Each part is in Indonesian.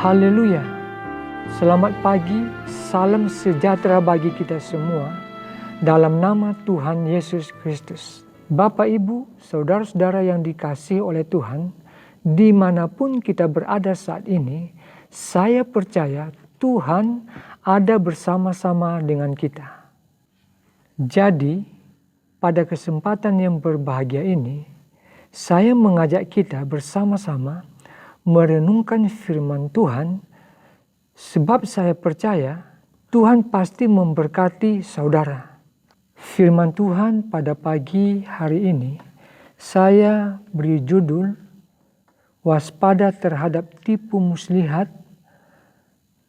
Haleluya. Selamat pagi, salam sejahtera bagi kita semua dalam nama Tuhan Yesus Kristus. Bapak, Ibu, saudara-saudara yang dikasihi oleh Tuhan, dimanapun kita berada saat ini, saya percaya Tuhan ada bersama-sama dengan kita. Jadi, pada kesempatan yang berbahagia ini, saya mengajak kita bersama-sama merenungkan firman Tuhan, sebab saya percaya Tuhan pasti memberkati saudara. Firman Tuhan pada pagi hari ini saya beri judul waspada terhadap tipu muslihat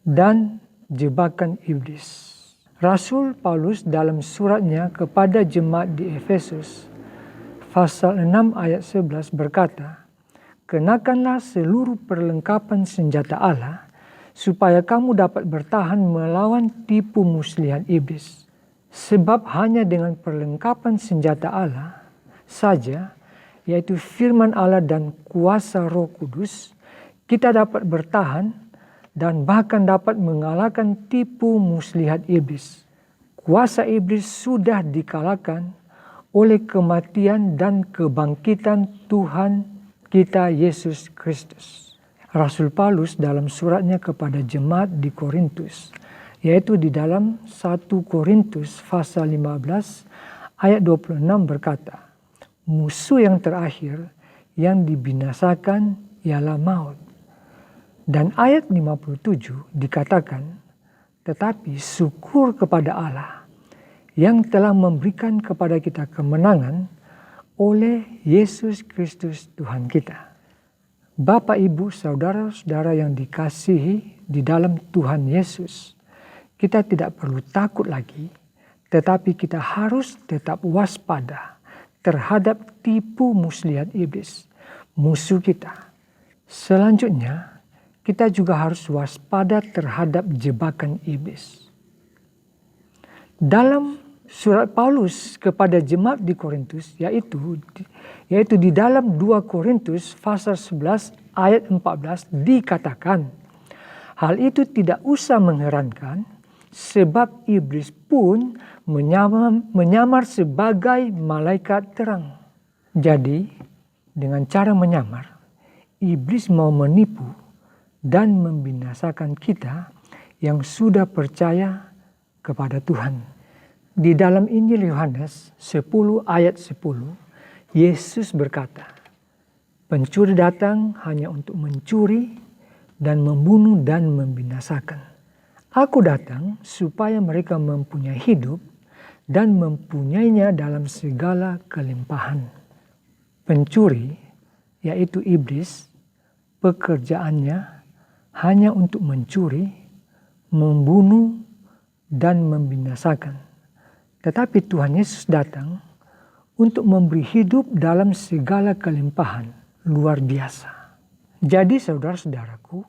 dan jebakan iblis. Rasul Paulus dalam suratnya kepada jemaat di Efesus pasal 6 ayat 11 berkata, "Kenakanlah seluruh perlengkapan senjata Allah, supaya kamu dapat bertahan melawan tipu muslihat iblis. Sebab hanya dengan perlengkapan senjata Allah saja, yaitu firman Allah dan kuasa Roh Kudus, kita dapat bertahan dan bahkan dapat mengalahkan tipu muslihat iblis. Kuasa iblis sudah dikalahkan oleh kematian dan kebangkitan Tuhan kita Yesus Kristus." Rasul Paulus dalam suratnya kepada jemaat di Korintus, yaitu di dalam 1 Korintus pasal 15 ayat 26 berkata, "Musuh yang terakhir yang dibinasakan ialah maut." Dan ayat 57 dikatakan, "Tetapi syukur kepada Allah yang telah memberikan kepada kita kemenangan oleh Yesus Kristus Tuhan kita." Bapak, Ibu, saudara-saudara yang dikasihi di dalam Tuhan Yesus, kita tidak perlu takut lagi, tetapi kita harus tetap waspada terhadap tipu muslihat iblis, musuh kita. Selanjutnya, kita juga harus waspada terhadap jebakan iblis. Dalam surat Paulus kepada jemaat di Korintus, yaitu di dalam 2 Korintus pasal 11 ayat 14 dikatakan, "Hal itu tidak usah mengherankan, sebab iblis pun menyamar sebagai malaikat terang." Jadi, dengan cara menyamar, iblis mau menipu dan membinasakan kita yang sudah percaya kepada Tuhan. Di dalam Injil Yohanes 10 ayat 10, Yesus berkata, "Pencuri datang hanya untuk mencuri dan membunuh dan membinasakan. Aku datang supaya mereka mempunyai hidup dan mempunyainya dalam segala kelimpahan." Pencuri, yaitu iblis, pekerjaannya hanya untuk mencuri, membunuh, dan membinasakan. Tetapi Tuhan Yesus datang untuk memberi hidup dalam segala kelimpahan luar biasa. Jadi saudara-saudaraku,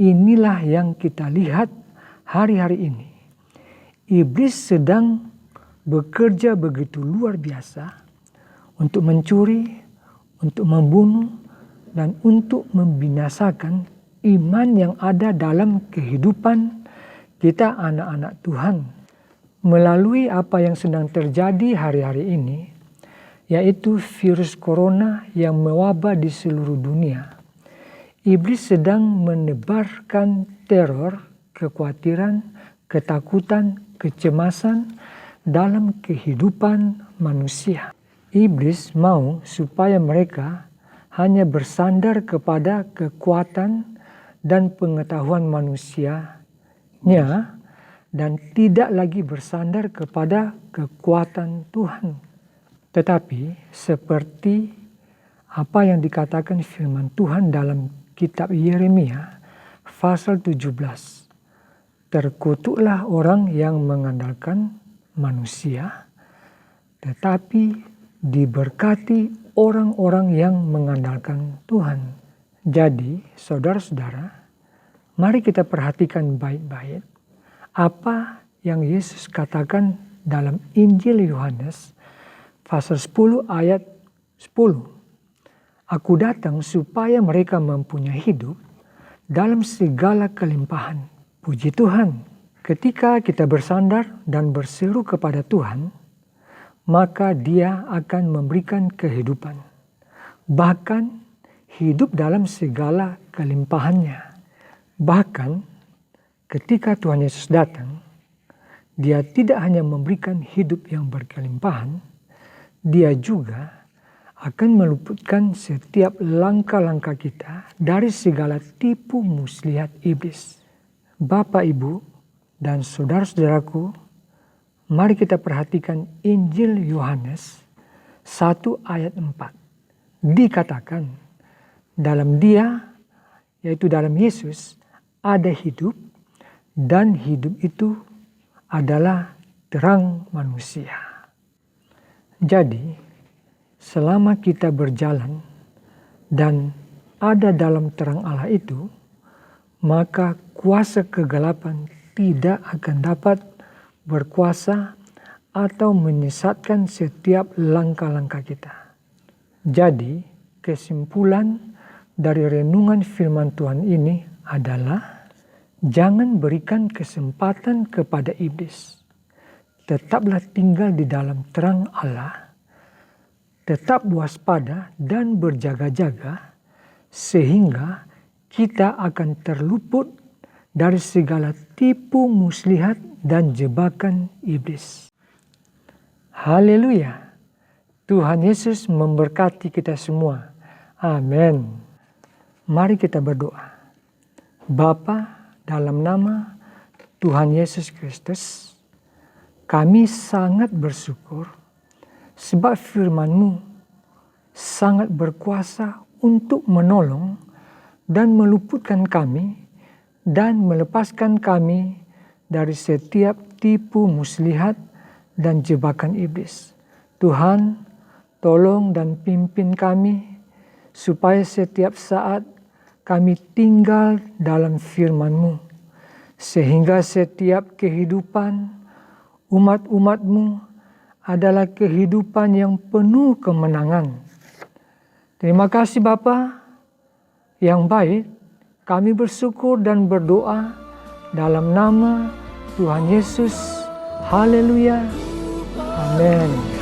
inilah yang kita lihat hari-hari ini. Iblis sedang bekerja begitu luar biasa untuk mencuri, untuk membunuh, dan untuk membinasakan iman yang ada dalam kehidupan kita anak-anak Tuhan. Melalui apa yang sedang terjadi hari-hari ini, yaitu virus corona yang mewabah di seluruh dunia, iblis sedang menebarkan teror, kekhawatiran, ketakutan, kecemasan dalam kehidupan manusia. Iblis mau supaya mereka hanya bersandar kepada kekuatan dan pengetahuan manusianya, dan tidak lagi bersandar kepada kekuatan Tuhan. Tetapi seperti apa yang dikatakan firman Tuhan dalam kitab Yeremia pasal 17, "Terkutuklah orang yang mengandalkan manusia, tetapi diberkati orang-orang yang mengandalkan Tuhan." Jadi saudara-saudara, mari kita perhatikan baik-baik apa yang Yesus katakan dalam Injil Yohanes pasal 10 ayat 10. "Aku datang supaya mereka mempunyai hidup dalam segala kelimpahan. Puji Tuhan, ketika kita bersandar dan berseru kepada Tuhan, maka Dia akan memberikan kehidupan. Bahkan hidup dalam segala kelimpahannya. Bahkan ketika Tuhan Yesus datang, Dia tidak hanya memberikan hidup yang berkelimpahan, Dia juga akan meluputkan setiap langkah-langkah kita dari segala tipu muslihat iblis. Bapak, Ibu, dan saudara-saudaraku, mari kita perhatikan Injil Yohanes 1 ayat 4. Dikatakan, dalam Dia, yaitu dalam Yesus, ada hidup, dan hidup itu adalah terang manusia. Jadi, selama kita berjalan dan ada dalam terang Allah itu, maka kuasa kegelapan tidak akan dapat berkuasa atau menyesatkan setiap langkah-langkah kita. Jadi, kesimpulan dari renungan firman Tuhan ini adalah jangan berikan kesempatan kepada iblis. Tetaplah tinggal di dalam terang Allah. Tetap waspada dan berjaga-jaga sehingga kita akan terluput dari segala tipu muslihat dan jebakan iblis. Haleluya. Tuhan Yesus memberkati kita semua. Amin. Mari kita berdoa. Bapa, dalam nama Tuhan Yesus Kristus, kami sangat bersyukur sebab firman-Mu sangat berkuasa untuk menolong dan meluputkan kami dan melepaskan kami dari setiap tipu muslihat dan jebakan iblis. Tuhan, tolong dan pimpin kami supaya setiap saat kami tinggal dalam firman-Mu, sehingga setiap kehidupan umat-umat-Mu adalah kehidupan yang penuh kemenangan. Terima kasih Bapa yang baik, kami bersyukur dan berdoa dalam nama Tuhan Yesus. Haleluya. Amin.